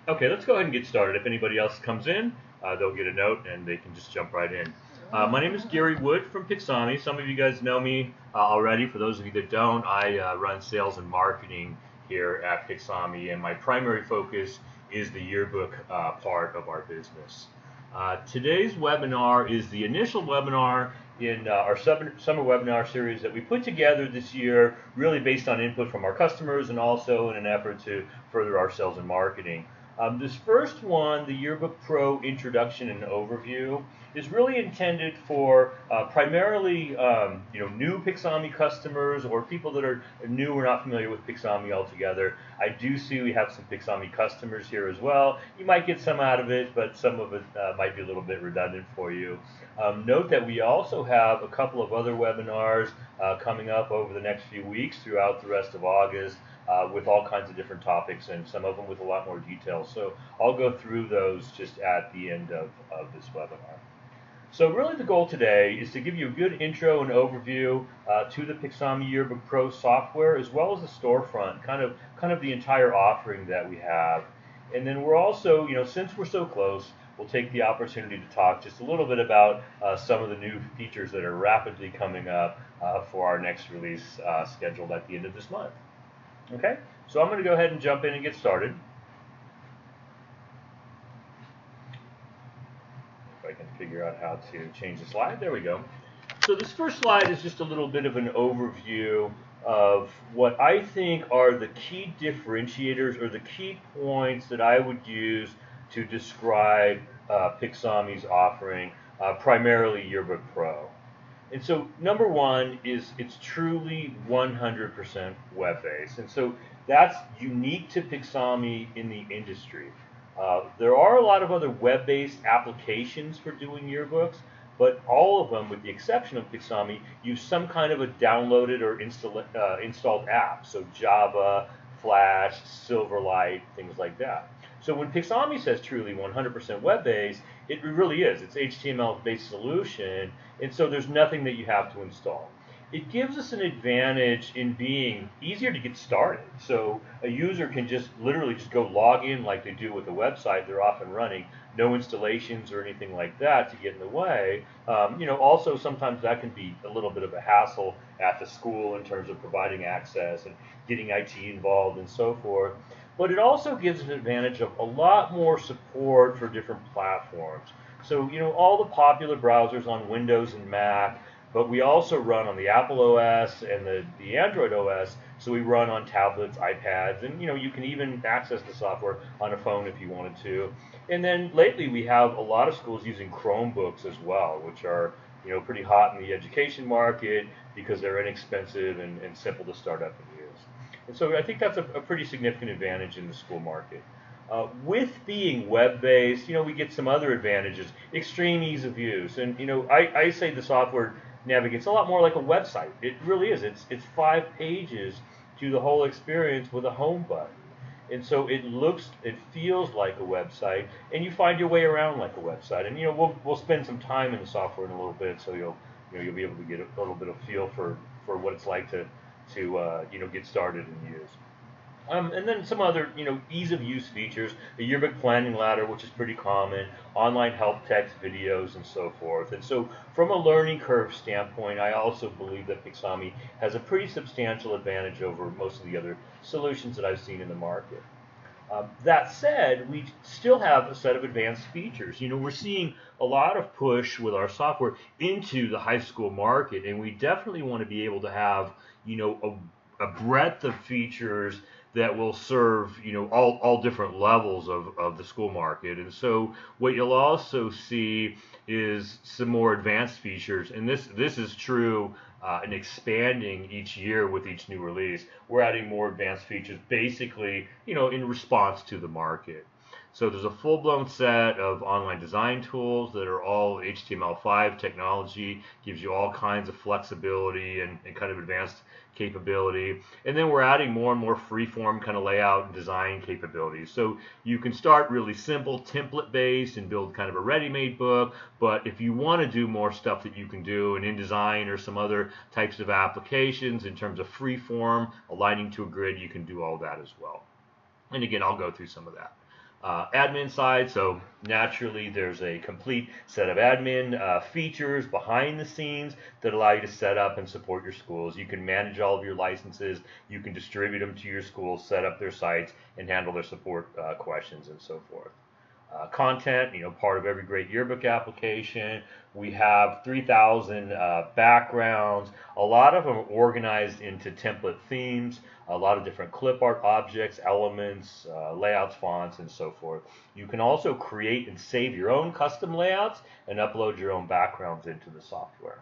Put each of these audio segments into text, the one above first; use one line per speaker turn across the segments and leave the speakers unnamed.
Okay, let's go ahead and get started. If anybody else comes in, they'll get a note and they can just jump right in. My name is Gary Wood from Pixami. Some of you guys know me already. For those of you that don't, I run sales and marketing here at Pixami, and my primary focus is the yearbook part of our business. Today's webinar is the initial webinar in our summer webinar series that we put together this year, really based on input from our customers and also in an effort to further our sales and marketing. This first one, the Yearbook Pro Introduction and Overview, is really intended for primarily new Pixami customers or people that are new or not familiar with Pixami altogether. I do see we have some Pixami customers here as well. You might get some out of it, but some of it might be a little bit redundant for you. Note that we also have a couple of other webinars coming up over the next few weeks throughout the rest of August. With all kinds of different topics and some of them with a lot more detail. So I'll go through those just at the end of this webinar. So really the goal today is to give you a good intro and overview to the Pixami Yearbook Pro software as well as the Storefront, kind of the entire offering that we have. And then we're also, since we're so close, we'll take the opportunity to talk just a little bit about some of the new features that are rapidly coming up for our next release scheduled at the end of this month. Okay, so I'm going to go ahead and jump in and get started. If I can figure out how to change the slide. There we go. So this first slide is just a little bit of an overview of what I think are the key differentiators or the key points that I would use to describe Pixami's offering, primarily Yearbook Pro. And so number one is it's truly 100% web-based. And so that's unique to Pixami in the industry. There are a lot of other web-based applications for doing yearbooks, but all of them, with the exception of Pixami, use some kind of a downloaded or installed app. So Java, Flash, Silverlight, things like that. So when Pixami says truly 100% web-based, it really is. It's HTML-based solution, and so there's nothing that you have to install. It gives us an advantage in being easier to get started. So a user can literally just go log in like they do with a website. They're off and running, no installations or anything like that to get in the way. Also sometimes that can be a little bit of a hassle at the school in terms of providing access and getting IT involved and so forth. But it also gives an advantage of a lot more support for different platforms. So, all the popular browsers on Windows and Mac, but we also run on the Apple OS and the Android OS, so we run on tablets, iPads, and you can even access the software on a phone if you wanted to. And then lately we have a lot of schools using Chromebooks as well, which are pretty hot in the education market because they're inexpensive and simple to start up and use. And so I think that's a pretty significant advantage in the school market. With being web-based, we get some other advantages. Extreme ease of use. And, I say the software navigates a lot more like a website. It really is. It's 5 pages to the whole experience with a home button. And so it feels like a website, and you find your way around like a website. And, we'll spend some time in the software in a little bit, so you'll be able to get a little bit of feel for what it's like to get started and use. And then some other, ease of use features, the yearbook planning ladder, which is pretty common, online help text, videos, and so forth. And so from a learning curve standpoint, I also believe that Pixami has a pretty substantial advantage over most of the other solutions that I've seen in the market. That said, we still have a set of advanced features. We're seeing a lot of push with our software into the high school market, and we definitely want to be able to have, a breadth of features that will serve, all different levels of the school market. And so what you'll also see is some more advanced features, and this is true and expanding each year with each new release. We're adding more advanced features, basically, in response to the market. So there's a full-blown set of online design tools that are all HTML5 technology, gives you all kinds of flexibility and kind of advanced capability. And then we're adding more and more free-form kind of layout and design capabilities. So you can start really simple, template-based, and build kind of a ready-made book. But if you want to do more stuff that you can do in InDesign or some other types of applications in terms of free-form, aligning to a grid, you can do all that as well. And again, I'll go through some of that. admin side, so naturally there's a complete set of admin features behind the scenes that allow you to set up and support your schools. You can manage all of your licenses, you can distribute them to your schools, set up their sites, and handle their support questions and so forth. Content, part of every great yearbook application. We have 3,000 backgrounds. A lot of them are organized into template themes, a lot of different clip art objects, elements, layouts, fonts, and so forth. You can also create and save your own custom layouts and upload your own backgrounds into the software.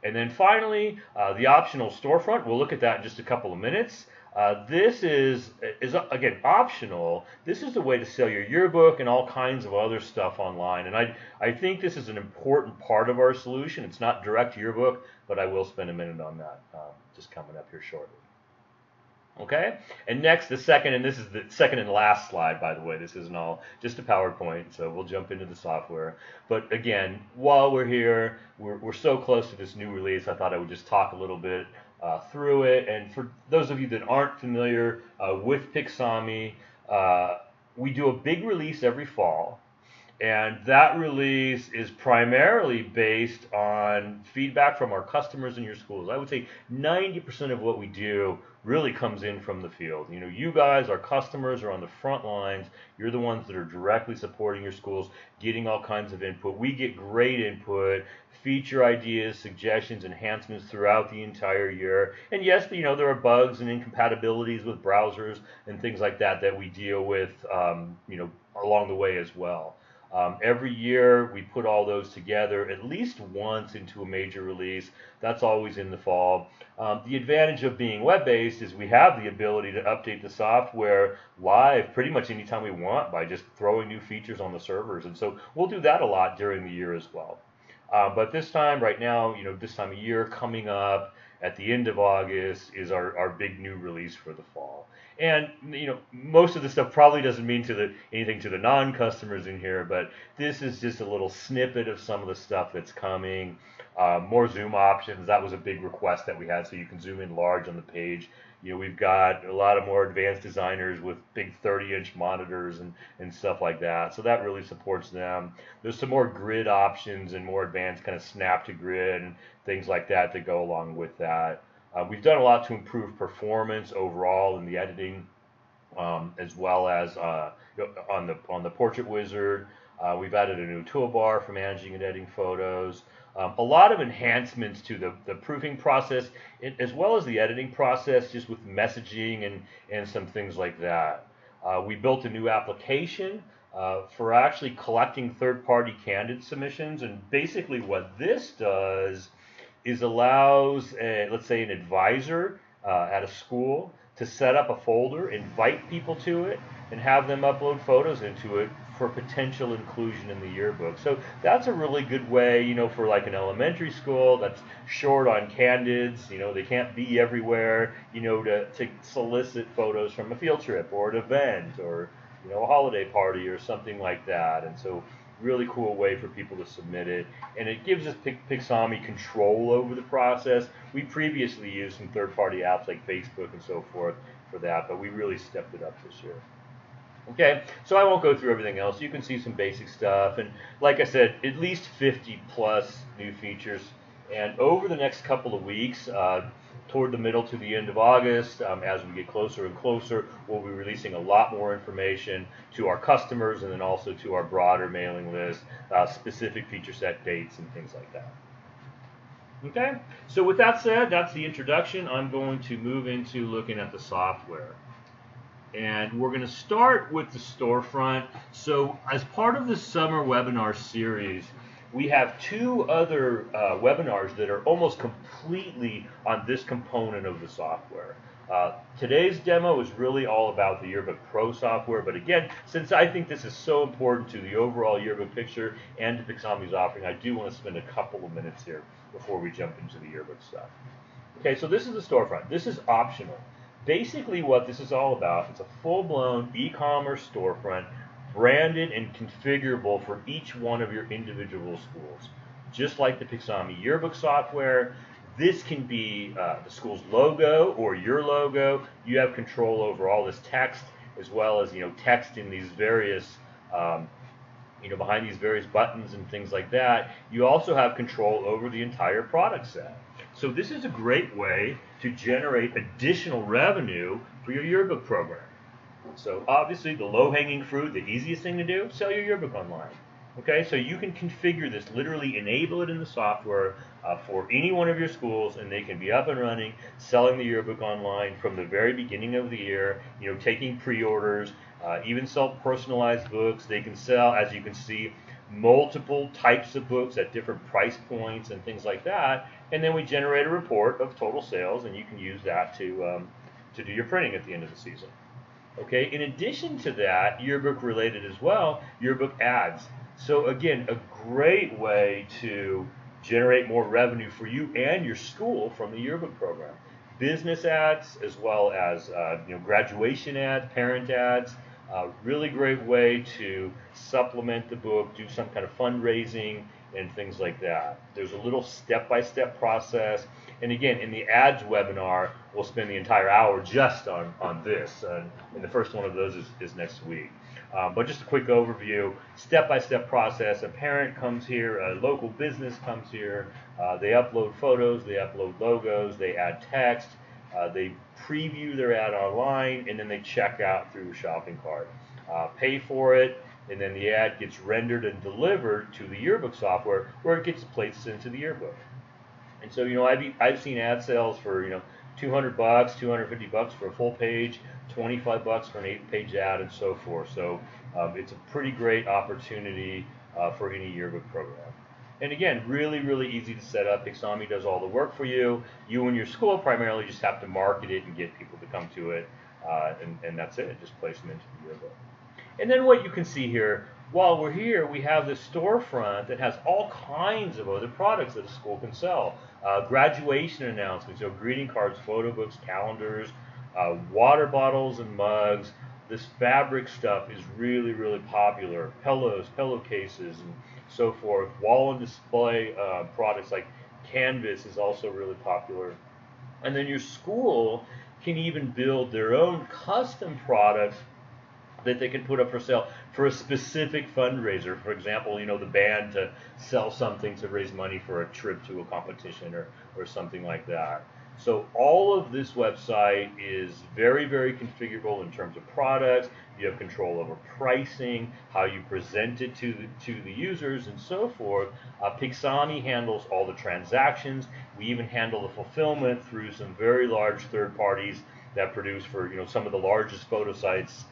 And then finally, the optional storefront. We'll look at that in just a couple of minutes. This is again optional. This is a way to sell your yearbook and all kinds of other stuff online. And I think this is an important part of our solution. It's not direct yearbook, but I will spend a minute on that just coming up here shortly. Okay, and next, the second, and this is the second and last slide, by the way. This isn't all just a PowerPoint, so we'll jump into the software. But again, while we're here, we're so close to this new release, I thought I would just talk a little bit through it. And for those of you that aren't familiar with Pixami, we do a big release every fall. And that release is primarily based on feedback from our customers in your schools. I would say 90% of what we do really comes in from the field. You guys, our customers, are on the front lines. You're the ones that are directly supporting your schools, getting all kinds of input. We get great input, feature ideas, suggestions, enhancements throughout the entire year. And yes, there are bugs and incompatibilities with browsers and things like that we deal with, along the way as well. Every year we put all those together at least once into a major release. That's always in the fall. The advantage of being web-based is we have the ability to update the software live pretty much anytime we want by just throwing new features on the servers. And so we'll do that a lot during the year as well. But this time, right now, this time of year coming up at the end of August is our big new release for the fall. And most of the stuff probably doesn't mean anything to the non-customers in here, but this is just a little snippet of some of the stuff that's coming. More zoom options. That was a big request that we had, so you can zoom in large on the page. We've got a lot of more advanced designers with big 30-inch monitors and stuff like that. So that really supports them. There's some more grid options and more advanced kind of snap to grid and things like that go along with that. We've done a lot to improve performance overall in the editing, as well as on the Portrait Wizard. We've added a new toolbar for managing and editing photos. A lot of enhancements to the proofing process, as well as the editing process, just with messaging and some things like that. We built a new application for actually collecting third-party candidate submissions, and basically what this does is allows, let's say, an advisor at a school to set up a folder, invite people to it, and have them upload photos into it for potential inclusion in the yearbook. So that's a really good way, for like an elementary school that's short on candidates. They can't be everywhere, to solicit photos from a field trip or an event or, a holiday party or something like that. And so really cool way for people to submit it, and it gives us Pixami control over the process. We previously used some third-party apps like Facebook and so forth for that, but we really stepped it up this year. Okay, so I won't go through everything else. You can see some basic stuff, and like I said, at least 50 plus new features. And over the next couple of weeks, toward the middle to the end of August, as we get closer and closer, we'll be releasing a lot more information to our customers and then also to our broader mailing list, specific feature set dates and things like that. Okay, so with that said, that's the introduction. I'm going to move into looking at the software. And we're going to start with the storefront. So as part of the summer webinar series, we have two other webinars that are almost completely on this component of the software. Today's demo is really all about the Yearbook Pro software, but again, since I think this is so important to the overall yearbook picture and to Pixami's offering, I do want to spend a couple of minutes here before we jump into the yearbook stuff. Okay, so this is the storefront. This is optional. Basically what this is all about, it's a full-blown e-commerce storefront, branded and configurable for each one of your individual schools. Just like the Pixami yearbook software, this can be the school's logo or your logo. You have control over all this text as well as text in these various behind these various buttons and things like that. You also have control over the entire product set. So this is a great way to generate additional revenue for your yearbook program. So obviously the low-hanging fruit, the easiest thing to do, sell your yearbook online. Okay, so you can configure this, literally enable it in the software for any one of your schools, and they can be up and running, selling the yearbook online from the very beginning of the year, taking pre-orders, even sell personalized books. They can sell, as you can see, multiple types of books at different price points and things like that, and then we generate a report of total sales, and you can use that to do your printing at the end of the season. Okay, in addition to that, yearbook related as well, yearbook ads. So again, a great way to generate more revenue for you and your school from the yearbook program. Business ads, as well as graduation ads, parent ads. Really great way to supplement the book, do some kind of fundraising and things like that. There's a little step-by-step process. And again, in the ads webinar, we'll spend the entire hour just on this. And the first one of those is next week. But just a quick overview, step-by-step process. A parent comes here, a local business comes here, they upload photos, they upload logos, they add text, they preview their ad online, and then they check out through a shopping cart. Pay for it, and then the ad gets rendered and delivered to the yearbook software where it gets placed into the yearbook. And so, I've seen ad sales for, $200, $250 for a full page, $25 for an 8-page ad, and so forth. So it's a pretty great opportunity for any yearbook program. And again, really, really easy to set up. Pixami does all the work for you. You and your school primarily just have to market it and get people to come to it, and that's it. Just place them into the yearbook. And then what you can see here, while we're here, we have this storefront that has all kinds of other products that a school can sell. Graduation announcements, greeting cards, photo books, calendars, water bottles and mugs. This fabric stuff is really, really popular. Pillows, pillowcases, and so forth. Wall and display products like canvas is also really popular. And then your school can even build their own custom products that they can put up for sale for a specific fundraiser. For example, the band to sell something to raise money for a trip to a competition or something like that. So all of this website is very, very configurable in terms of products. You have control over pricing, how you present it to the users, and so forth. Pixami handles all the transactions. We even handle the fulfillment through some very large third parties that produce for some of the largest photo sites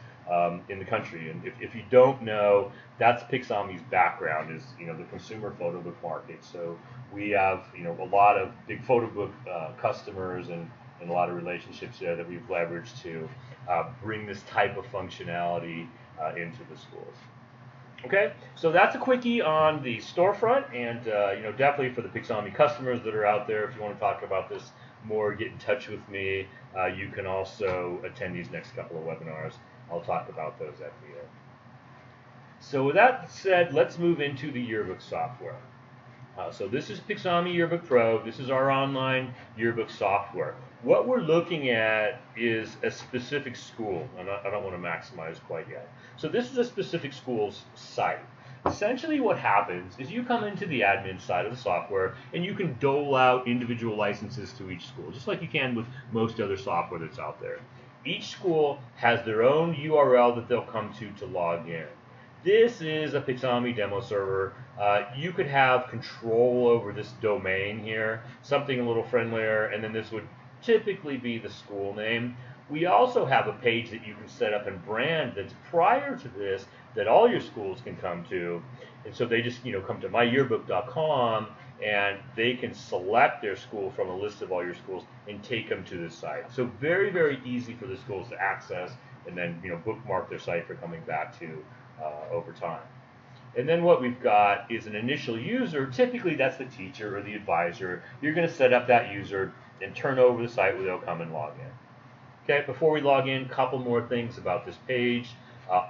in the country. And if you don't know, that's Pixami's background, is the consumer photo book market. So we have a lot of big photo book customers and a lot of relationships there that we've leveraged to bring this type of functionality into the schools. Okay, so that's a quickie on the storefront, and definitely for the Pixami customers that are out there, if you want to talk about this more, get in touch with me. You can also attend these next couple of webinars. I'll talk about those at the end. So with that said, let's move into the yearbook software. So this is Pixami Yearbook Pro. This is our online yearbook software. What we're looking at is a specific school. I don't want to maximize quite yet. So this is a specific school's site. Essentially what happens is you come into the admin side of the software and you can dole out individual licenses to each school, just like you can with most other software that's out there. Each school has their own URL that they'll come to log in. This is a Pixami demo server. You could have control over this domain here, something a little friendlier, and then this would typically be the school name. We also have a page that you can set up and brand that's prior to this that all your schools can come to. And so they just come to myyearbook.com and they can select their school from a list of all your schools and take them to this site. So very, very easy for the schools to access and then bookmark their site for coming back to over time. And then what we've got is an initial user. Typically that's the teacher or the advisor. You're going to set up that user and turn over the site where they'll come and log in. Okay, before we log in, a couple more things about this page.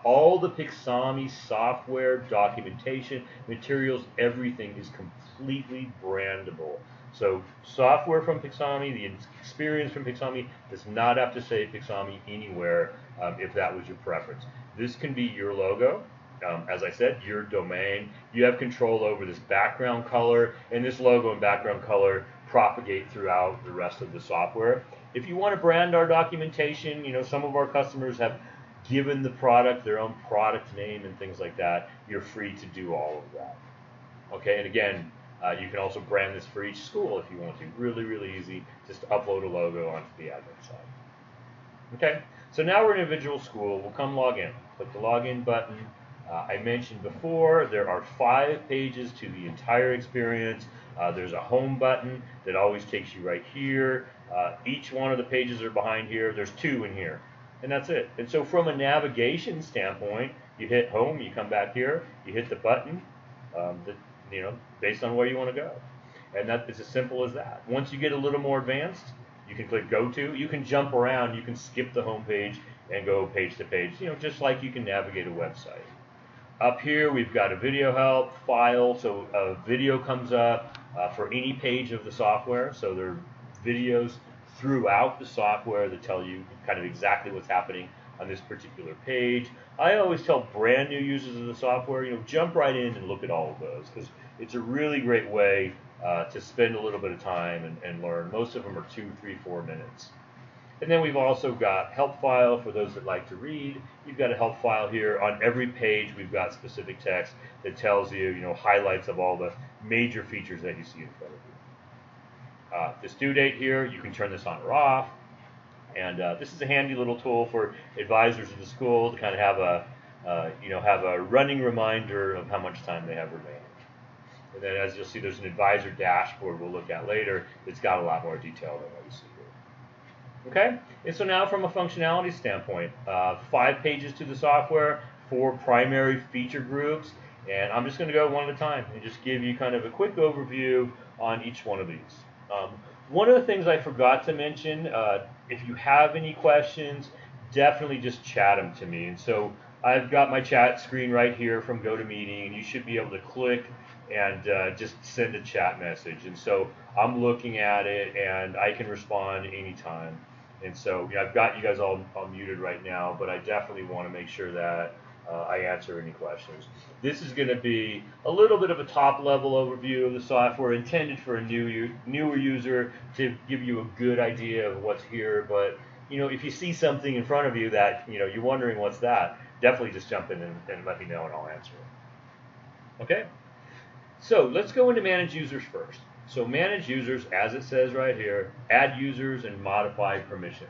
All the Pixami software, documentation, materials, everything is completely brandable. So software from Pixami, the experience from Pixami does not have to say Pixami anywhere if that was your preference. This can be your logo. As I said, your domain. You have control over this background color, and this logo and background color propagate throughout the rest of the software. If you want to brand our documentation, some of our customers have given the product their own product name and things like that. You're free to do all of that. Okay, and again, you can also brand this for each school if you want to. Really, really easy. Just upload a logo onto the admin side. Okay, so now we're in a visual school. We'll come log in. Click the login button. I mentioned before there are 5 pages to the entire experience. There's a home button that always takes you right here. Each one of the pages are behind here. There's 2 in here, and that's it. And so from a navigation standpoint, you hit home, you come back here, you hit the button, based on where you want to go. And that is as simple as that. Once you get a little more advanced, you can click go to. You can jump around. You can skip the home page and go page to page, just like you can navigate a website. Up here, we've got a video help file, so a video comes up for any page of the software. So there are videos throughout the software that tell you kind of exactly what's happening on this particular page. I always tell brand new users of the software, jump right in and look at all of those, because it's a really great way to spend a little bit of time and learn. Most of them are 2, 3, 4 minutes. And then we've also got help file for those that like to read. You've got a help file here. On every page, we've got specific text that tells you, highlights of all the major features that you see in front of you. This due date here, you can turn this on or off. And this is a handy little tool for advisors of the school to kind of have a running reminder of how much time they have remaining. And then, as you'll see, there's an advisor dashboard we'll look at later that's got a lot more detail than what you see here. Okay, and so now from a functionality standpoint, 5 pages to the software, 4 primary feature groups, and I'm just going to go one at a time and just give you kind of a quick overview on each one of these. One of the things I forgot to mention, if you have any questions, definitely just chat them to me. And so I've got my chat screen right here from GoToMeeting, and you should be able to click and just send a chat message. And so I'm looking at it, and I can respond anytime. And so I've got you guys all muted right now, but I definitely want to make sure that I answer any questions. This is going to be a little bit of a top-level overview of the software, intended for a newer user to give you a good idea of what's here. But if you see something in front of you that you're wondering what's that, definitely just jump in and let me know, and I'll answer it. Okay. So let's go into Manage Users first. So Manage Users, as it says right here, add users and modify permissions.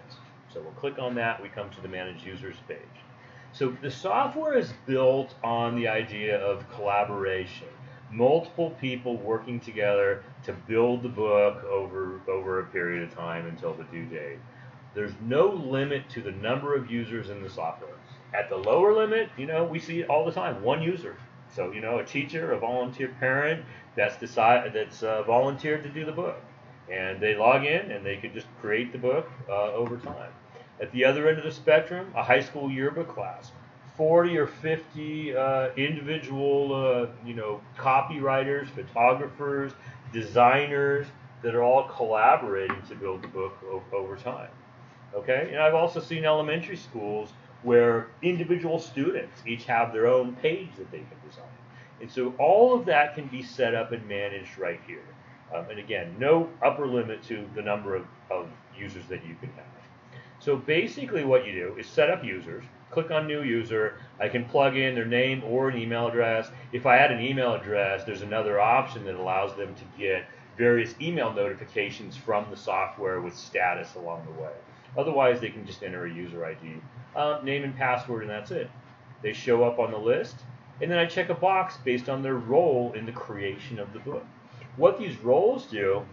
So we'll click on that. We come to the Manage Users page. So the software is built on the idea of collaboration, multiple people working together to build the book over a period of time until the due date. There's no limit to the number of users in the software. At the lower limit, we see it all the time, 1 user. So, a teacher, a volunteer parent that's volunteered to do the book. And they log in and they could just create the book over time. At the other end of the spectrum, a high school yearbook class. 40 or 50 individual, copywriters, photographers, designers that are all collaborating to build the book over time. Okay? And I've also seen elementary schools where individual students each have their own page that they can design. And so all of that can be set up and managed right here. And again, no upper limit to the number of users that you can have. So basically what you do is set up users, click on new user. I can plug in their name or an email address. If I add an email address, there's another option that allows them to get various email notifications from the software with status along the way. Otherwise, they can just enter a user ID, name and password, and that's it. They show up on the list, and then I check a box based on their role in the creation of the book. What these roles do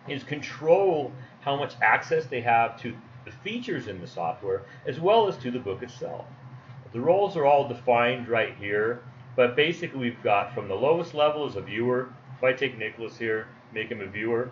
is control how much access they have to the features in the software, as well as to the book itself. The roles are all defined right here, but basically we've got from the lowest level as a viewer. If I take Nicholas here, make him a viewer,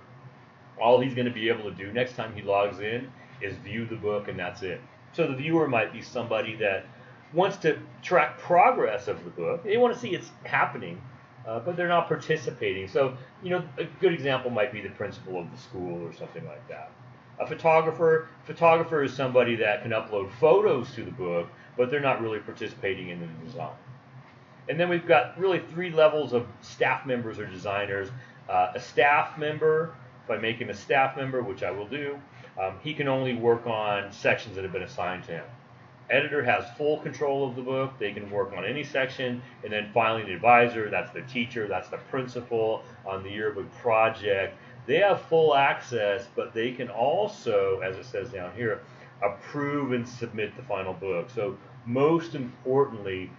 all he's going to be able to do next time he logs in is view the book, and that's it. So the viewer might be somebody that wants to track progress of the book. They want to see it's happening, but they're not participating. So, a good example might be the principal of the school or something like that. A photographer is somebody that can upload photos to the book, but they're not really participating in the design. And then we've got really 3 levels of staff members or designers. A staff member, if I make him a staff member, which I will do, he can only work on sections that have been assigned to him. Editor has full control of the book. They can work on any section. And then finally, the advisor, that's the teacher, that's the principal on the yearbook project. They have full access, but they can also, as it says down here, approve and submit the final book. So most importantly,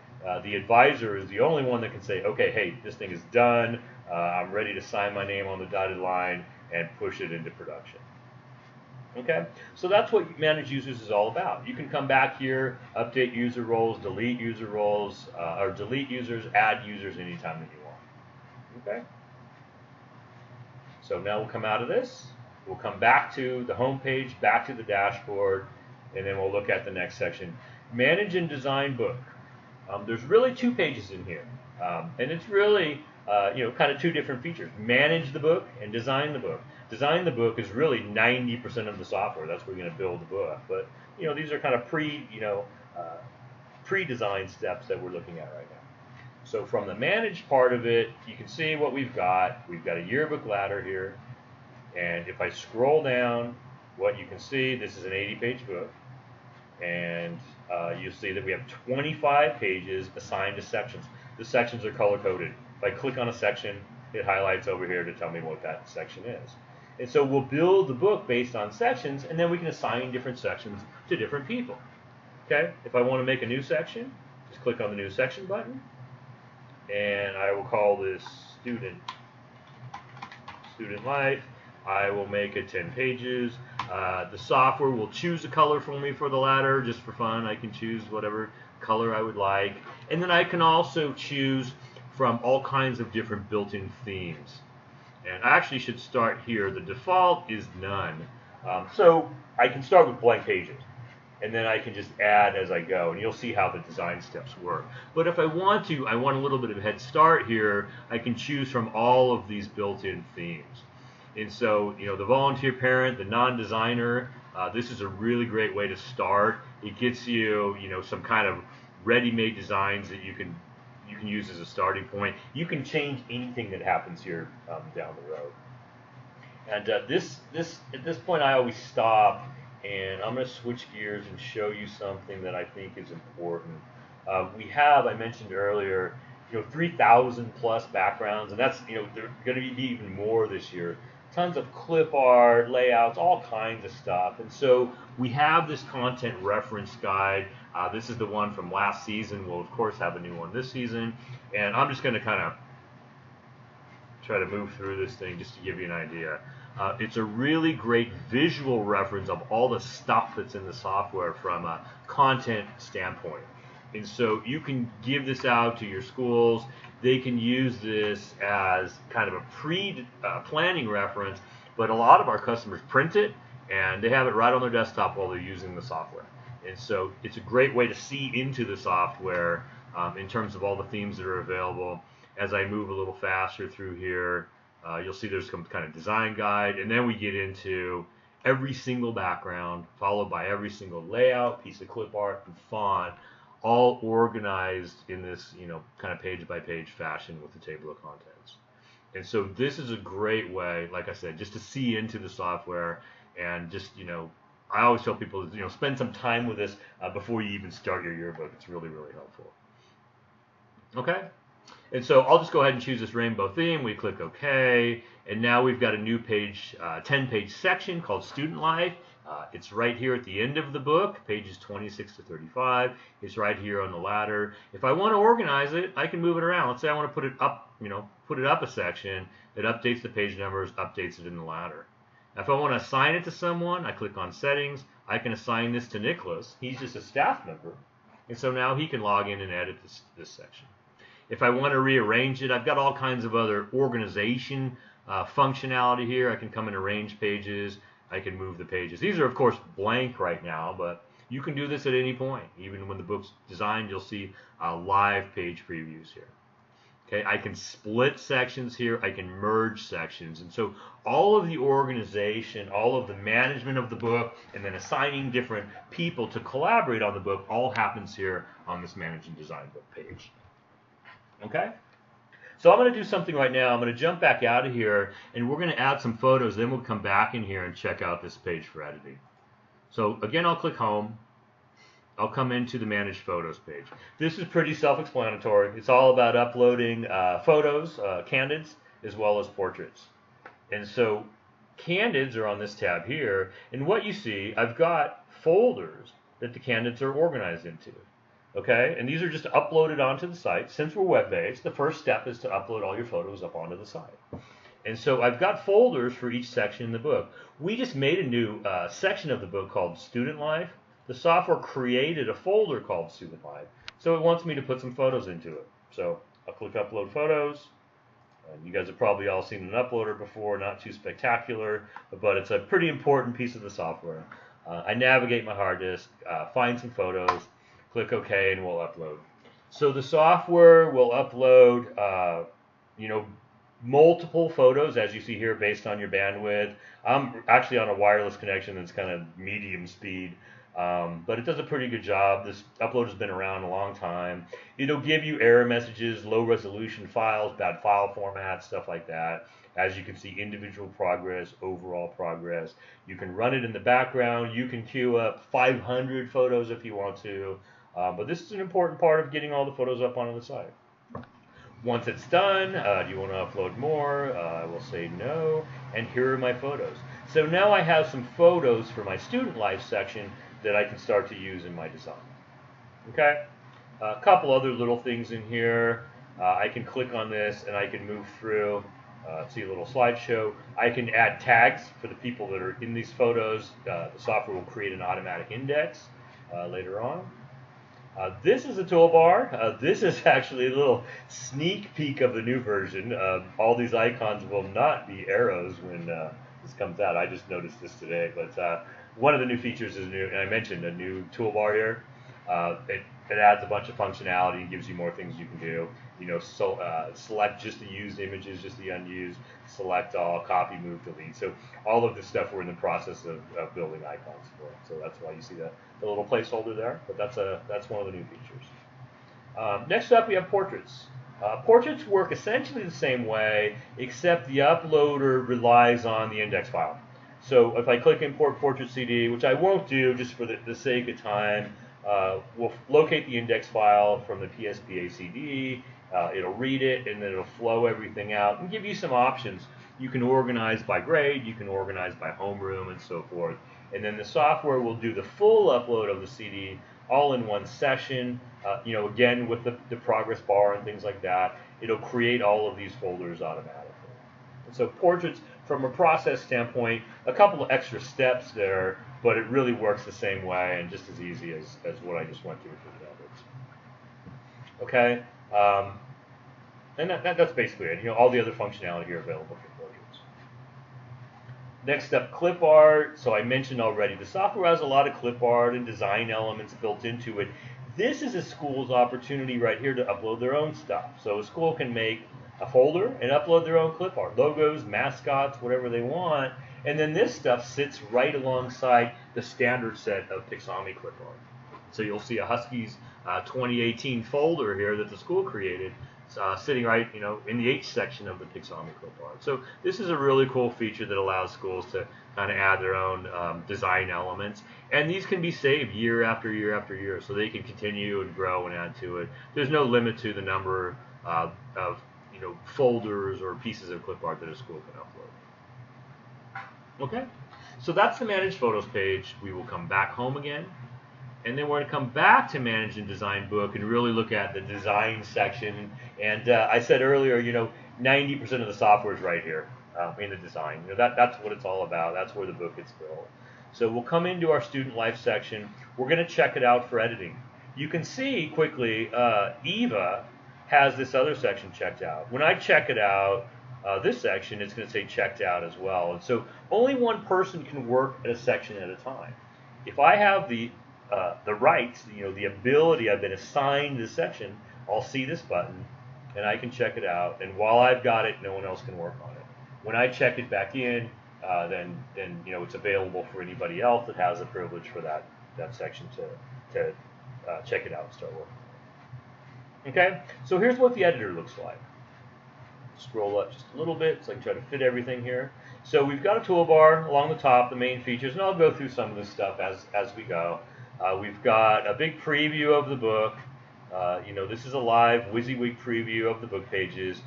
the advisor is the only one that can say, okay, hey, this thing is done. I'm ready to sign my name on the dotted line and push it into production. Okay, so that's what Manage Users is all about. You can come back here, update user roles, delete user roles, or delete users, add users anytime that you want. Okay, so now we'll come out of this. We'll come back to the home page, back to the dashboard, and then we'll look at the next section. Manage and Design Book. There's really 2 pages in here, and it's really kind of 2 different features. Manage the book and design the book. Design the book is really 90% of the software. That's where you're going to build the book. But these are kind of pre-designed steps that we're looking at right now. So from the manage part of it, you can see what we've got. We've got a yearbook ladder here, and if I scroll down, what you can see, this is an 80-page book, and you'll see that we have 25 pages assigned to sections. The sections are color-coded. If I click on a section, it highlights over here to tell me what that section is. And so we'll build the book based on sections, and then we can assign different sections to different people. Okay? If I want to make a new section, just click on the New Section button, and I will call this Student Life. I will make it 10 pages. The software will choose a color for me for the ladder, just for fun. I can choose whatever color I would like. And then I can also choose from all kinds of different built-in themes. And I actually should start here. The default is none. So I can start with blank pages, and then I can just add as I go, and you'll see how the design steps work. But if I want a little bit of a head start here, I can choose from all of these built-in themes. And so, the volunteer parent, the non-designer, this is a really great way to start. It gets you, some kind of ready-made designs that you can use as a starting point. You can change anything that happens here down the road. And at this point, I always stop, and I'm going to switch gears and show you something that I think is important. We have, I mentioned earlier, 3,000 plus backgrounds, and that's they're going to be even more this year. Tons of clip art, layouts, all kinds of stuff. And so we have this content reference guide. This is the one from last season. We'll, of course, have a new one this season. And I'm just going to kind of try to move through this thing just to give you an idea. It's a really great visual reference of all the stuff that's in the software from a content standpoint. And so you can give this out to your schools. They can use this as kind of a pre-planning reference, but a lot of our customers print it, and they have it right on their desktop while they're using the software. And so it's a great way to see into the software in terms of all the themes that are available. As I move a little faster through here, you'll see there's some kind of design guide, and then we get into every single background, followed by every single layout, piece of clip art, and font, all organized in this, kind of page-by-page fashion with the table of contents. And so this is a great way, like I said, just to see into the software, and just, I always tell people, spend some time with this before you even start your yearbook. It's really, really helpful. Okay? And so I'll just go ahead and choose this rainbow theme. We click OK, and now we've got a new page, 10-page section called Student Life. It's right here at the end of the book, pages 26 to 35. It's right here on the ladder. If I want to organize it, I can move it around. Let's say I want to put it up, put it up a section. It updates the page numbers, updates it in the ladder. Now, if I want to assign it to someone, I click on Settings. I can assign this to Nicholas. He's just a staff member, and so now he can log in and edit this section. If I want to rearrange it, I've got all kinds of other organization functionality here. I can come and arrange pages. I can move the pages. These are, of course, blank right now, but you can do this at any point. Even when the book's designed, you'll see live page previews here. Okay, I can split sections here, I can merge sections. And so all of the organization, all of the management of the book, and then assigning different people to collaborate on the book all happens here on this Manage and Design Book page. Okay? So I'm going to do something right now. I'm going to jump back out of here, and we're going to add some photos. Then we'll come back in here and check out this page for editing. So again, I'll click Home. I'll come into the Manage Photos page. This is pretty self-explanatory. It's all about uploading photos, candids, as well as portraits. And so candids are on this tab here. And what you see, I've got folders that the candids are organized into. Okay, and these are just uploaded onto the site. Since we're web-based, the first step is to upload all your photos up onto the site. And so I've got folders for each section in the book. We just made a new section of the book called Student Life. The software created a folder called Student Life, so it wants me to put some photos into it. So I'll click Upload Photos. You guys have probably all seen an uploader before, not too spectacular, but it's a pretty important piece of the software. I navigate my hard disk, find some photos, click OK, and we'll upload. So the software will upload, multiple photos, as you see here, based on your bandwidth. I'm actually on a wireless connection that's kind of medium speed. But it does a pretty good job. This upload has been around a long time. It'll give you error messages, low resolution files, bad file formats, stuff like that. As you can see, individual progress, overall progress. You can run it in the background. You can queue up 500 photos if you want to. But this is an important part of getting all the photos up onto the site. Once it's done, do you want to upload more? I will say no. And here are my photos. So now I have some photos for my Student Life section that I can start to use in my design. Okay, a couple other little things in here. I can click on this and I can move through, see a little slideshow. I can add tags for the people that are in these photos. The software will create an automatic index later on. This is a toolbar. This is actually a little sneak peek of the new version. All these icons will not be arrows when this comes out. I just noticed this today, but one of the new features is new, and I mentioned a new toolbar here. It adds a bunch of functionality and gives you more things you can do. Select just the used images, just the unused, select all, copy, move, delete. So all of this stuff we're in the process of building icons for. So that's why you see the little placeholder there. But that's one of the new features. Next up, we have portraits. Portraits work essentially the same way, except the uploader relies on the index file. So if I click Import Portrait CD, which I won't do just for the sake of time, we'll locate the index file from the PSPA CD. It'll read it, and then it'll flow everything out and give you some options. You can organize by grade, you can organize by homeroom, and so forth. And then the software will do the full upload of the CD all in one session. Again, with the progress bar and things like that, it'll create all of these folders automatically. And so portraits, from a process standpoint, a couple of extra steps there, but it really works the same way and just as easy as what I just went through for the others. Okay, and that's basically it. All the other functionality here available for portraits. Next up, clip art. So I mentioned already, the software has a lot of clip art and design elements built into it. This is a school's opportunity right here to upload their own stuff. So a school can make a folder and upload their own clip art, logos, mascots, whatever they want, and then this stuff sits right alongside the standard set of Pixami clip art. So you'll see a Huskies 2018 folder here that the school created, sitting right, in the H section of the Pixami clip art. So this is a really cool feature that allows schools to kind of add their own design elements, and these can be saved year after year after year, so they can continue and grow and add to it. There's no limit to the number of folders or pieces of clip art that a school can upload. Okay, so that's the Manage Photos page. We will come back home again, and then we're going to come back to Manage and Design Book and really look at the design section. And I said earlier, 90% of the software is right here in the design. That's what it's all about. That's where the book gets built. So we'll come into our Student Life section. We're going to check it out for editing. You can see quickly, Eva has this other section checked out. When I check it out, this section, it's going to say checked out as well. And so only one person can work at a section at a time. If I have the rights, the ability, I've been assigned this section, I'll see this button, and I can check it out. And while I've got it, no one else can work on it. When I check it back in, then it's available for anybody else that has the privilege for that section to check it out and start working on it. Okay, so here's what the editor looks like. Scroll up just a little bit so I can try to fit everything here. So we've got a toolbar along the top, the main features, and I'll go through some of this stuff as we go. We've got a big preview of the book. This is a live WYSIWYG preview of the book pages,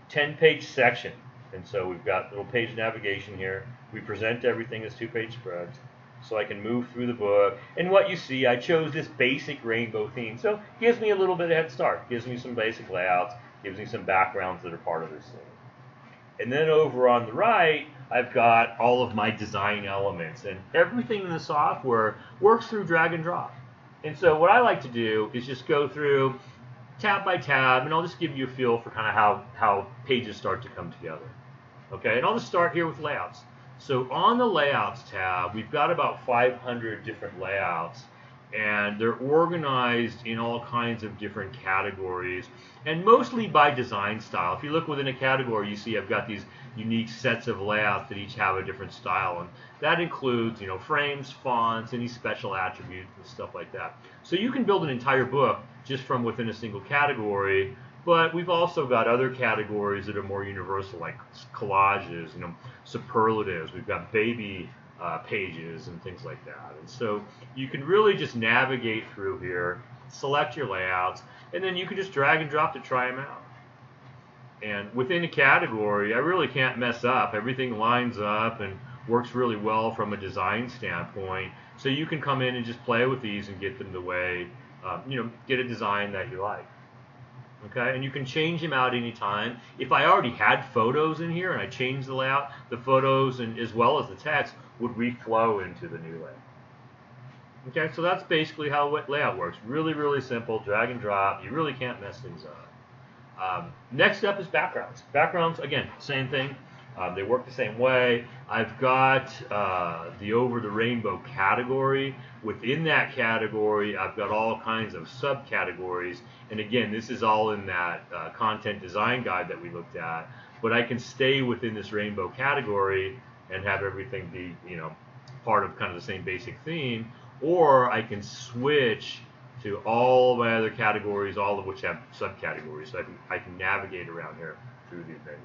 10-page section. And so we've got little page navigation here. We present everything as 2-page spreads. So I can move through the book. And what you see, I chose this basic rainbow theme. So it gives me a little bit of head start. Gives me some basic layouts. Gives me some backgrounds that are part of this thing. And then over on the right, I've got all of my design elements. And everything in the software works through drag and drop. And so what I like to do is just go through tab by tab, and I'll just give you a feel for kind of how pages start to come together. Okay, and I'll just start here with layouts. So on the layouts tab, we've got about 500 different layouts, and they're organized in all kinds of different categories, and mostly by design style. If you look within a category, you see I've got these unique sets of layouts that each have a different style, and that includes, frames, fonts, any special attributes and stuff like that. So you can build an entire book just from within a single category, but we've also got other categories that are more universal, like collages, superlatives. We've got baby pages and things like that. And so you can really just navigate through here, select your layouts, and then you can just drag and drop to try them out. And within a category, I really can't mess up. Everything lines up and works really well from a design standpoint. So you can come in and just play with these and get them the way, get a design that you like. Okay, and you can change them out anytime. If I already had photos in here and I changed the layout, the photos and as well as the text would reflow into the new layout. Okay, so that's basically how layout works. Really, really simple, drag and drop. You really can't mess things up. Next up is backgrounds. Backgrounds, again, same thing. They work the same way. I've got the Over the Rainbow category. Within that category, I've got all kinds of subcategories. And again, this is all in that content design guide that we looked at. But I can stay within this rainbow category and have everything be, part of kind of the same basic theme. Or I can switch to all my other categories, all of which have subcategories. So I can navigate around here through these menus.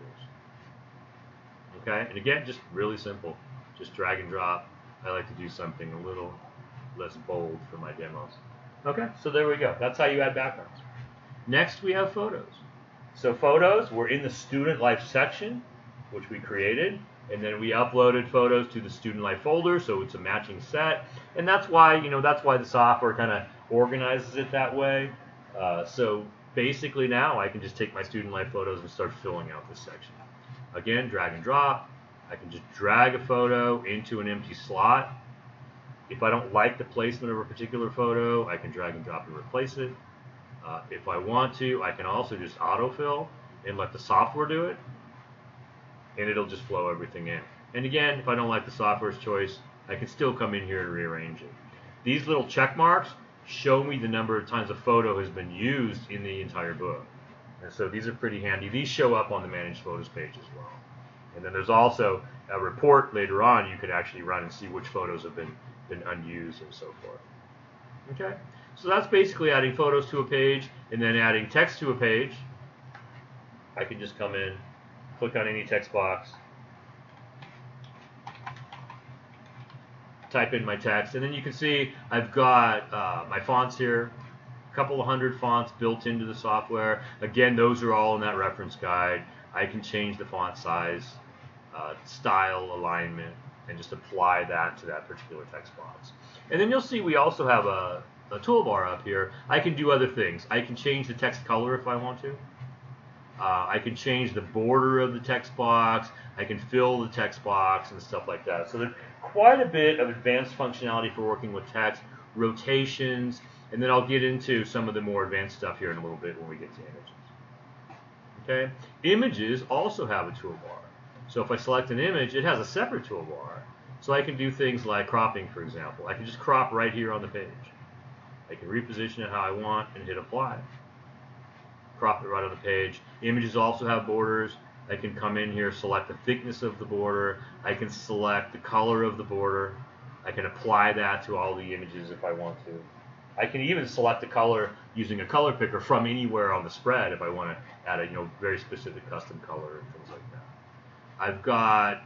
Okay, and again, just really simple. Just drag and drop. I like to do something a little less bold for my demos. Okay, so there we go. That's how you add backgrounds. Next, we have photos. So photos, we're in the student life section, which we created, and then we uploaded photos to the student life folder, so it's a matching set. And that's why, the software kind of organizes it that way. So basically now I can just take my student life photos and start filling out this section. Again, drag and drop. I can just drag a photo into an empty slot. If I don't like the placement of a particular photo, I can drag and drop and replace it. If I want to, I can also just autofill and let the software do it, and it'll just flow everything in. And again, if I don't like the software's choice, I can still come in here and rearrange it. These little check marks show me the number of times a photo has been used in the entire book. And so these are pretty handy. These show up on the Manage Photos page as well. And then there's also a report later on you could actually run and see which photos have been unused and so forth. Okay, so that's basically adding photos to a page and then adding text to a page. I can just come in, click on any text box, type in my text, and then you can see I've got my fonts here. Couple of hundred fonts built into the software. Again, those are all in that reference guide. I can change the font size, style, alignment, and just apply that to that particular text box. And then you'll see we also have a toolbar up here. I can do other things. I can change the text color if I want to. I can change the border of the text box. I can fill the text box and stuff like that. So there's quite a bit of advanced functionality for working with text, rotations, and then I'll get into some of the more advanced stuff here in a little bit when we get to images. Okay, images also have a toolbar. So if I select an image, it has a separate toolbar. So I can do things like cropping, for example. I can just crop right here on the page. I can reposition it how I want and hit apply. crop it right on the page. Images also have borders. I can come in here, select the thickness of the border. I can select the color of the border. I can apply that to all the images if I want to. I can even select the color using a color picker from anywhere on the spread if I want to add a very specific custom color and things like that. I've got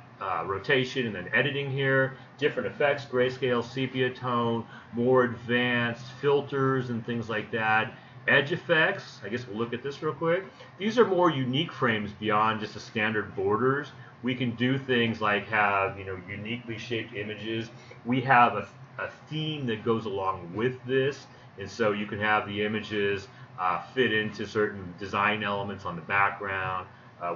rotation and then editing here, different effects, grayscale, sepia tone, more advanced filters and things like that. Edge effects, I guess we'll look at this real quick. These are more unique frames beyond just the standard borders. We can do things like have uniquely shaped images. We have a theme that goes along with this, and so you can have the images fit into certain design elements on the background.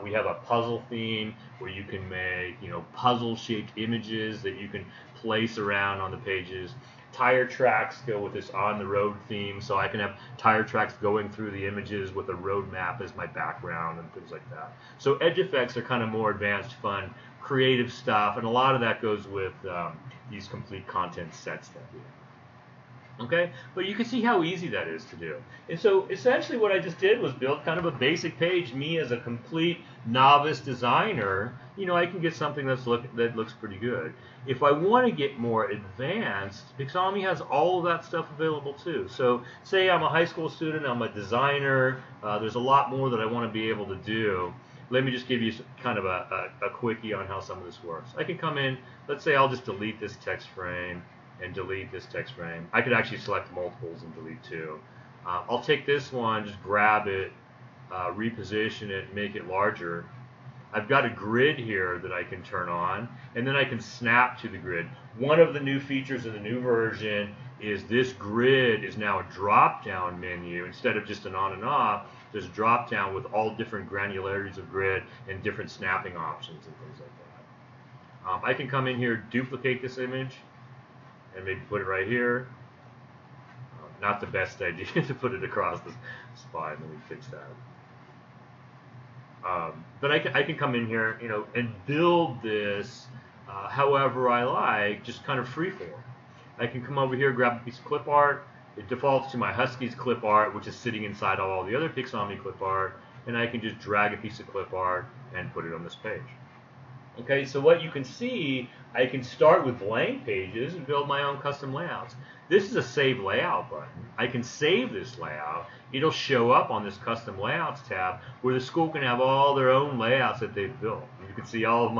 We have a puzzle theme where you can make puzzle-shaped images that you can place around on the pages. Tire tracks go with this on-the-road theme, so I can have tire tracks going through the images with a road map as my background and things like that. So edge effects are kind of more advanced, fun, creative stuff, and a lot of that goes with these complete content sets that we have. Okay, but you can see how easy that is to do. And so essentially what I just did was build kind of a basic page. Me as a complete novice designer, I can get something that looks pretty good. If I want to get more advanced, Pixami has all of that stuff available too. So say I'm a high school student, I'm a designer, there's a lot more that I want to be able to do. Let me just give you kind of a quickie on how some of this works. I can come in, let's say I'll just delete this text frame and delete this text frame. I could actually select multiples and delete two. I'll take this one, just grab it, reposition it, make it larger. I've got a grid here that I can turn on, and then I can snap to the grid. One of the new features in the new version is this grid is now a drop-down menu. Instead of just an on and off, there's a drop-down with all different granularities of grid and different snapping options and things like that. I can come in here, duplicate this image, and maybe put it right here. Not the best idea to put it across the spine. Let me fix that. But I can come in here, and build this however I like, just kind of freeform. I can come over here, grab a piece of clip art. It defaults to my Huskies clip art, which is sitting inside all the other Pixami clip art, and I can just drag a piece of clip art and put it on this page. Okay, so what you can see, I can start with blank pages and build my own custom layouts. This is a Save Layout button. I can save this layout. It'll show up on this Custom Layouts tab where the school can have all their own layouts that they've built. And you can see all of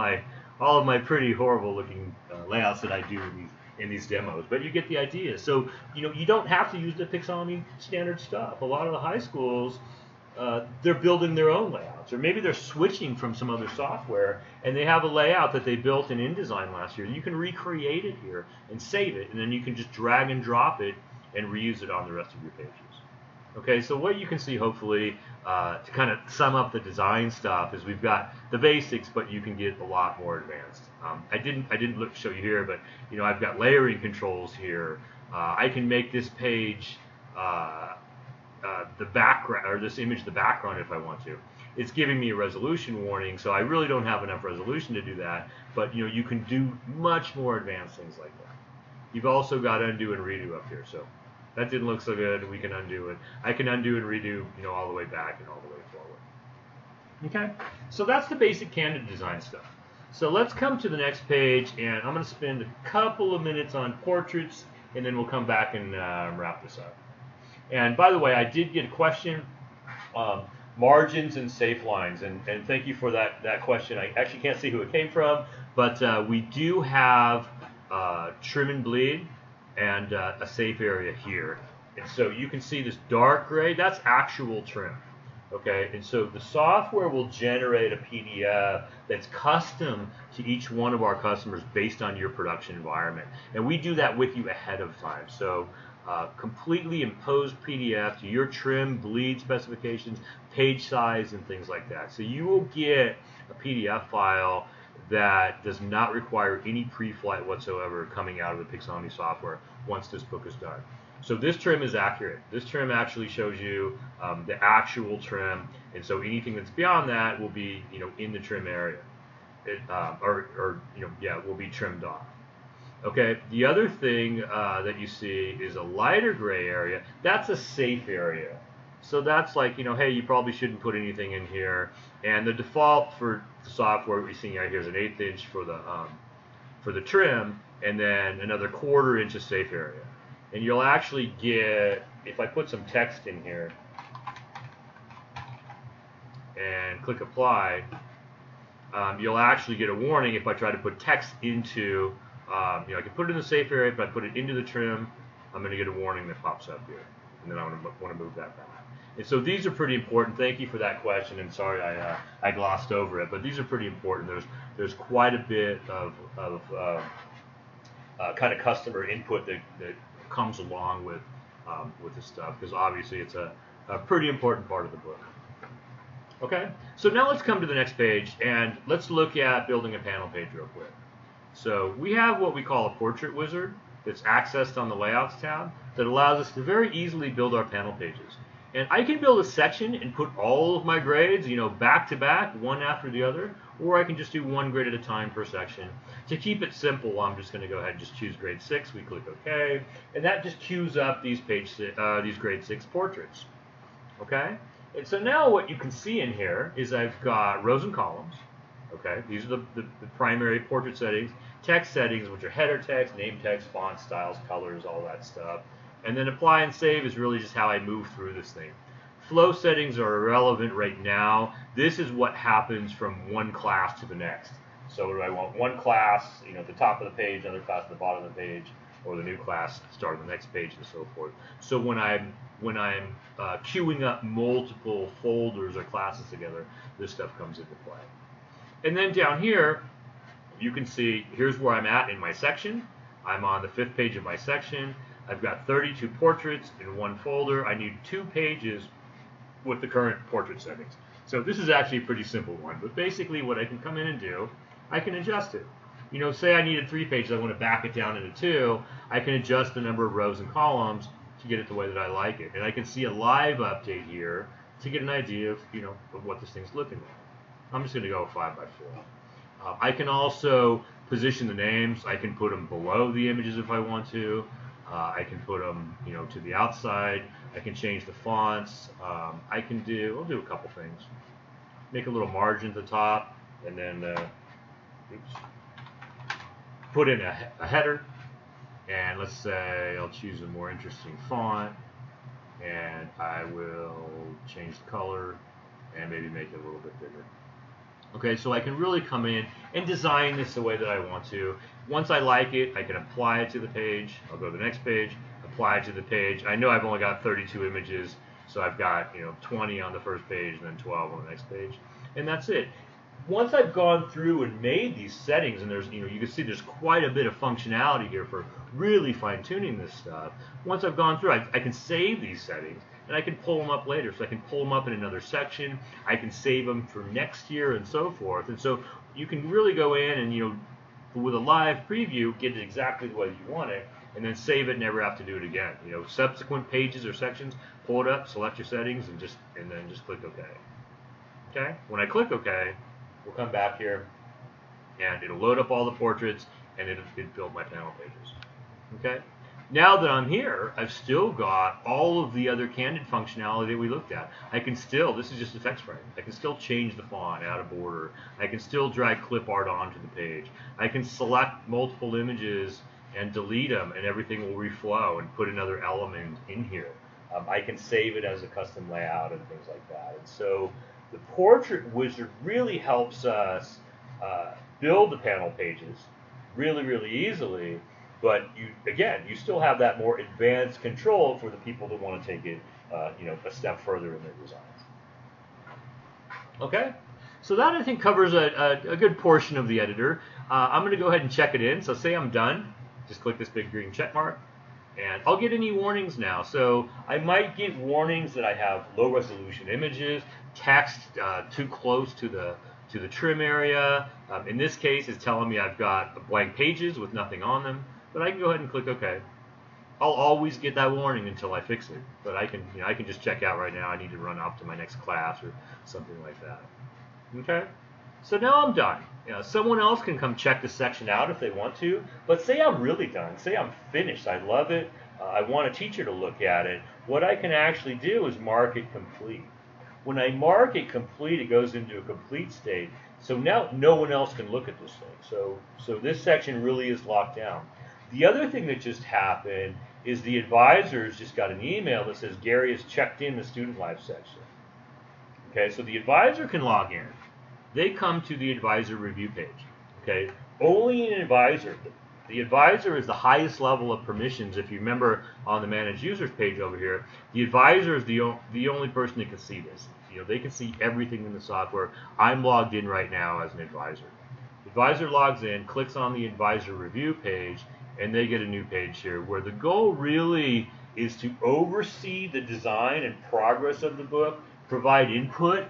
my pretty horrible looking layouts that I do in these demos. But you get the idea. So you don't have to use the Pixami standard stuff. A lot of the high schools, they're building their own layouts, or maybe they're switching from some other software and they have a layout that they built in InDesign last year. You can recreate it here and save it, and then you can just drag and drop it and reuse it on the rest of your pages. Okay, so what you can see, hopefully, to kind of sum up the design stuff, is we've got the basics, but you can get a lot more advanced. I didn't show you here, but I've got layering controls here. I can make this page the background, or this image the background if I want to. It's giving me a resolution warning, so I really don't have enough resolution to do that, but you can do much more advanced things like that. You've also got undo and redo up here, so that didn't look so good, we can undo it. I can undo and redo all the way back and all the way forward. Okay, so that's the basic candid design stuff. So let's come to the next page, and I'm going to spend a couple of minutes on portraits, and then we'll come back and wrap this up. And by the way, I did get a question, margins and safe lines, and thank you for that question. I actually can't see who it came from, but we do have trim and bleed and a safe area here. And so you can see this dark gray, that's actual trim. Okay, and so the software will generate a PDF that's custom to each one of our customers based on your production environment. And we do that with you ahead of time. So completely imposed PDF to your trim, bleed specifications, page size, and things like that. So you will get a PDF file that does not require any pre-flight whatsoever coming out of the Pixami software once this book is done. So this trim is accurate. This trim actually shows you the actual trim, and so anything that's beyond that will be, in the trim area, will be trimmed off. Okay. The other thing that you see is a lighter gray area. That's a safe area. So that's like, hey, you probably shouldn't put anything in here. And the default for the software we're seeing right here is an 1/8 inch for the trim, and then another 1/4 inch of safe area. And you'll actually get, if I put some text in here and click apply, you'll actually get a warning if I try to put text into, I can put it in the safe area, if I put it into the trim, I'm going to get a warning that pops up here. And then I want to move that back. And so these are pretty important. Thank you for that question, and sorry I glossed over it, but these are pretty important. There's quite a bit of kind of customer input that comes along with this stuff, because obviously it's a pretty important part of the book. Okay, so now let's come to the next page and let's look at building a panel page real quick. So we have what we call a portrait wizard that's accessed on the Layouts tab that allows us to very easily build our panel pages. And I can build a section and put all of my grades, back to back, one after the other, or I can just do one grade at a time per section. To keep it simple, I'm just going to go ahead and just choose grade 6. We click OK, and that just queues up these grade 6 portraits. Okay, and so now what you can see in here is I've got rows and columns. Okay, these are the primary portrait settings, text settings, which are header text, name text, font styles, colors, all that stuff. And then apply and save is really just how I move through this thing. Flow settings are irrelevant right now. This is what happens from one class to the next. So do I want one class, at the top of the page, another class at the bottom of the page, or the new class start on the next page, and so forth. So when I'm queuing up multiple folders or classes together, this stuff comes into play. And then down here, you can see here's where I'm at in my section. I'm on the 5th page of my section. I've got 32 portraits in one folder. I need 2 pages with the current portrait settings. So this is actually a pretty simple one, but basically what I can come in and do, I can adjust it. Say I needed 3 pages, I want to back it down into 2, I can adjust the number of rows and columns to get it the way that I like it. And I can see a live update here to get an idea of, of what this thing's looking like. I'm just going to go 5 by 4. I can also position the names. I can put them below the images if I want to. I can put them, to the outside. I can change the fonts. I'll do a couple things. Make a little margin at the top, and then put in a header. And let's say I'll choose a more interesting font, and I will change the color and maybe make it a little bit bigger. Okay, so I can really come in and design this the way that I want to. Once I like it, I can apply it to the page. I'll go to the next page, apply it to the page. I know I've only got 32 images, so I've got 20 on the first page and then 12 on the next page, and that's it. Once I've gone through and made these settings, and there's you can see there's quite a bit of functionality here for really fine-tuning this stuff. Once I've gone through, I can save these settings, and I can pull them up later. So I can pull them up in another section. I can save them for next year and so forth. And so you can really go in and with a live preview, get it exactly the way you want it, and then save it and never have to do it again. Subsequent pages or sections, pull it up, select your settings, and then just click OK. Okay. When I click OK, we'll come back here, and it'll load up all the portraits, and it'll build my panel pages. Okay. Now that I'm here, I've still got all of the other candid functionality that we looked at. This is just a text frame. I can still change the font, add a border. I can still drag clip art onto the page. I can select multiple images and delete them, and everything will reflow and put another element in here. I can save it as a custom layout and things like that. And so the Portrait Wizard really helps us build the panel pages really, really easily. But you still have that more advanced control for the people that want to take it, a step further in their designs. Okay, so that I think covers a good portion of the editor. I'm going to go ahead and check it in. So say I'm done, just click this big green check mark, and I'll get any warnings now. So I might get warnings that I have low resolution images, text too close to the trim area. In this case, it's telling me I've got blank pages with nothing on them. But I can go ahead and click OK. I'll always get that warning until I fix it. But I can just check out right now. I need to run up to my next class or something like that. Okay. So now I'm done. Someone else can come check this section out if they want to, but say I'm really done. Say I'm finished. I love it. I want a teacher to look at it. What I can actually do is mark it complete. When I mark it complete, it goes into a complete state. So now no one else can look at this thing. So this section really is locked down. The other thing that just happened is the advisors just got an email that says Gary has checked in the student life section. Okay, so the advisor can log in. They come to the advisor review page. Okay, only an advisor. The advisor is the highest level of permissions. If you remember on the manage users page over here, the advisor is the only person that can see this. They can see everything in the software. I'm logged in right now as an advisor. The advisor logs in, clicks on the advisor review page, and they get a new page here where the goal really is to oversee the design and progress of the book, provide input,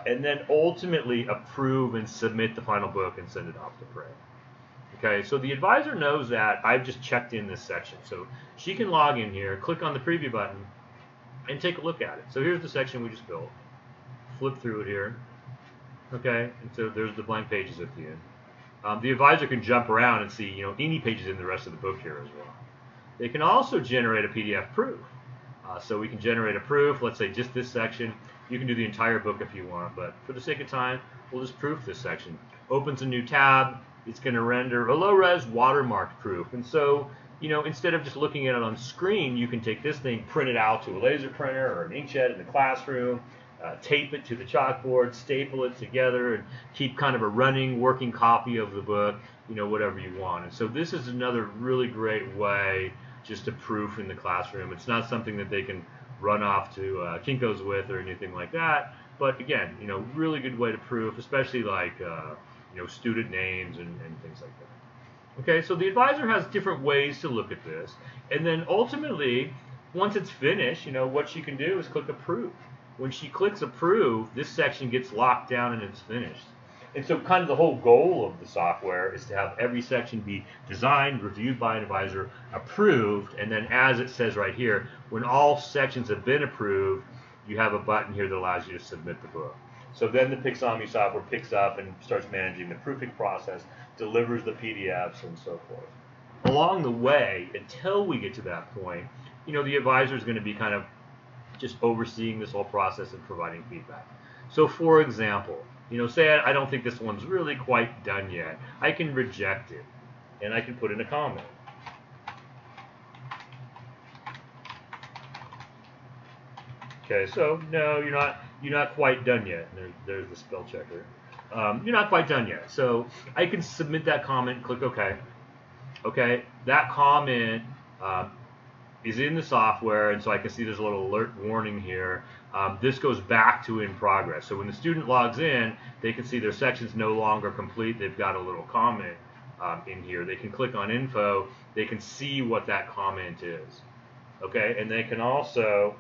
and then ultimately approve and submit the final book and send it off to print. Okay, so the advisor knows that I've just checked in this section. So she can log in here, click on the preview button, and take a look at it. So here's the section we just built. Flip through it here. Okay, and so there's the blank pages at the end. The advisor can jump around and see, any pages in the rest of the book here as well. They can also generate a PDF proof. So we can generate a proof, let's say just this section. You can do the entire book if you want, but for the sake of time, we'll just proof this section. Opens a new tab. It's going to render a low-res watermark proof. And so, instead of just looking at it on screen, you can take this thing, print it out to a laser printer or an inkjet in the classroom, tape it to the chalkboard, staple it together, and keep kind of a running, working copy of the book, whatever you want. And so this is another really great way just to proof in the classroom. It's not something that they can run off to Kinko's with or anything like that. But again, really good way to proof, especially like student names and things like that. Okay, so the advisor has different ways to look at this, and then ultimately, once it's finished, what she can do is click approve. When she clicks approve, this section gets locked down and it's finished. And so kind of the whole goal of the software is to have every section be designed, reviewed by an advisor, approved, and then as it says right here, when all sections have been approved, you have a button here that allows you to submit the book. So then the Pixami software picks up and starts managing the proofing process, delivers the PDFs, and so forth. Along the way, until we get to that point, the advisor is going to be kind of just overseeing this whole process and providing feedback. So for example, say I don't think this one's really quite done yet. I can reject it, and I can put in a comment. Okay, so no, you're not quite done yet. There's the spell checker. You're not quite done yet. So I can submit that comment, click OK. Okay, that comment is in the software, and so I can see there's a little alert warning here. This goes back to in progress. So when the student logs in, they can see their section's no longer complete. They've got a little comment in here. They can click on info. They can see what that comment is. Okay, and they can also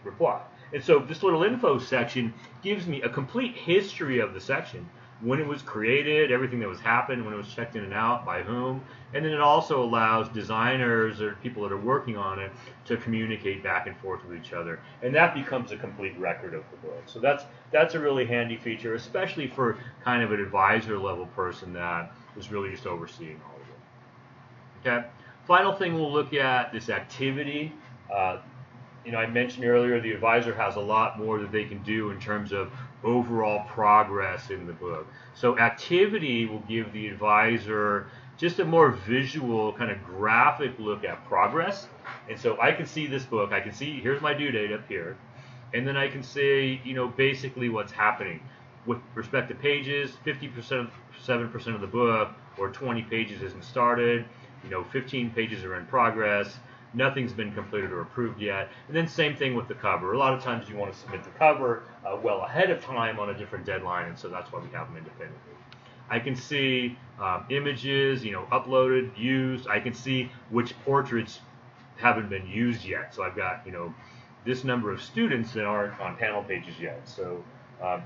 reply. And so this little info section gives me a complete history of the section, when it was created, everything that was happened, when it was checked in and out, by whom, and then it also allows designers or people that are working on it to communicate back and forth with each other, and that becomes a complete record of the book. So that's a really handy feature, especially for kind of an advisor level person that is really just overseeing all of it. Okay, final thing we'll look at, this activity. I mentioned earlier the advisor has a lot more that they can do in terms of overall progress in the book. So activity will give the advisor just a more visual, kind of graphic look at progress. And so I can see this book. I can see, here's my due date up here. And then I can see, basically what's happening. With respect to pages, 50%, 7% of the book, or 20 pages isn't started. 15 pages are in progress. Nothing's been completed or approved yet. And then same thing with the cover. A lot of times you want to submit the cover well ahead of time on a different deadline, and so that's why we have them independently. I can see images, uploaded, used. I can see which portraits haven't been used yet. So I've got, this number of students that aren't on panel pages yet. So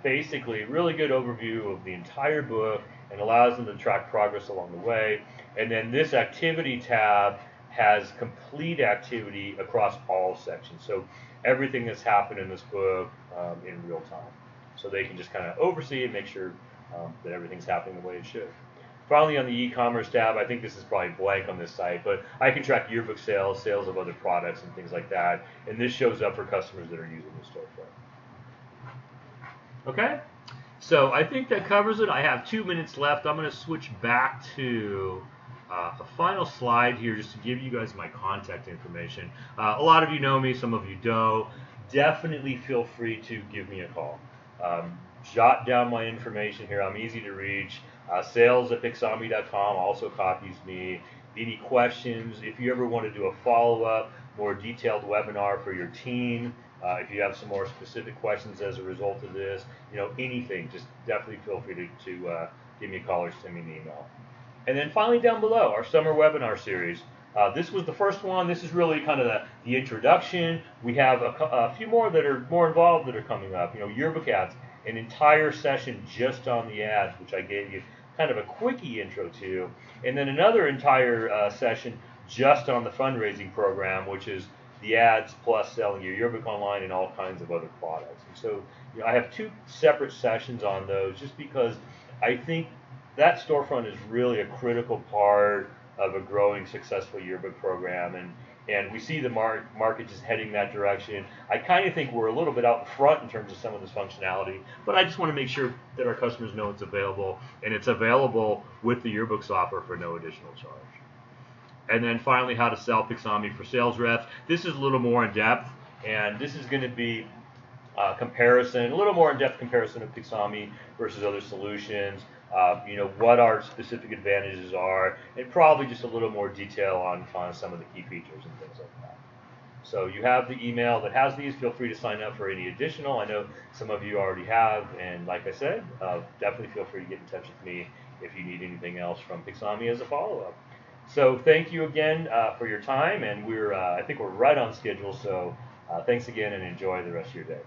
basically, really good overview of the entire book and allows them to track progress along the way. And then this activity tab has complete activity across all sections. So everything that's happened in this book in real time. so they can just kind of oversee and make sure that everything's happening the way it should. Finally, on the e-commerce tab, I think this is probably blank on this site, but I can track yearbook sales, sales of other products, and things like that. And this shows up for customers that are using the storefront. Okay, so I think that covers it. I have 2 minutes left. I'm going to switch back to a final slide here just to give you guys my contact information. A lot of you know me, some of you don't. Definitely feel free to give me a call. Jot down my information here. I'm easy to reach. Sales@pixami.com also copies me. Any questions? If you ever want to do a follow-up, more detailed webinar for your team, if you have some more specific questions as a result of this, anything, just definitely feel free to give me a call or send me an email. And then finally down below, our summer webinar series. This was the first one. This is really kind of the introduction. We have a few more that are more involved that are coming up. Yearbook ads, an entire session just on the ads, which I gave you kind of a quickie intro to, and then another entire session just on the fundraising program, which is the ads plus selling your yearbook online and all kinds of other products. And so I have 2 separate sessions on those just because I think that storefront is really a critical part of a growing successful yearbook program, and we see the market just heading that direction. I kind of think we're a little bit out in front in terms of some of this functionality, but I just want to make sure that our customers know it's available, and it's available with the yearbook software for no additional charge. And then finally, how to sell Pixami for sales reps. This is a little more in depth, and this is going to be a little more in-depth comparison of Pixami versus other solutions. What our specific advantages are, and probably just a little more detail on some of the key features and things like that. So you have the email that has these. Feel free to sign up for any additional. I know some of you already have, and like I said, definitely feel free to get in touch with me if you need anything else from Pixami as a follow-up. So thank you again for your time, and I think we're right on schedule. So thanks again, and enjoy the rest of your day.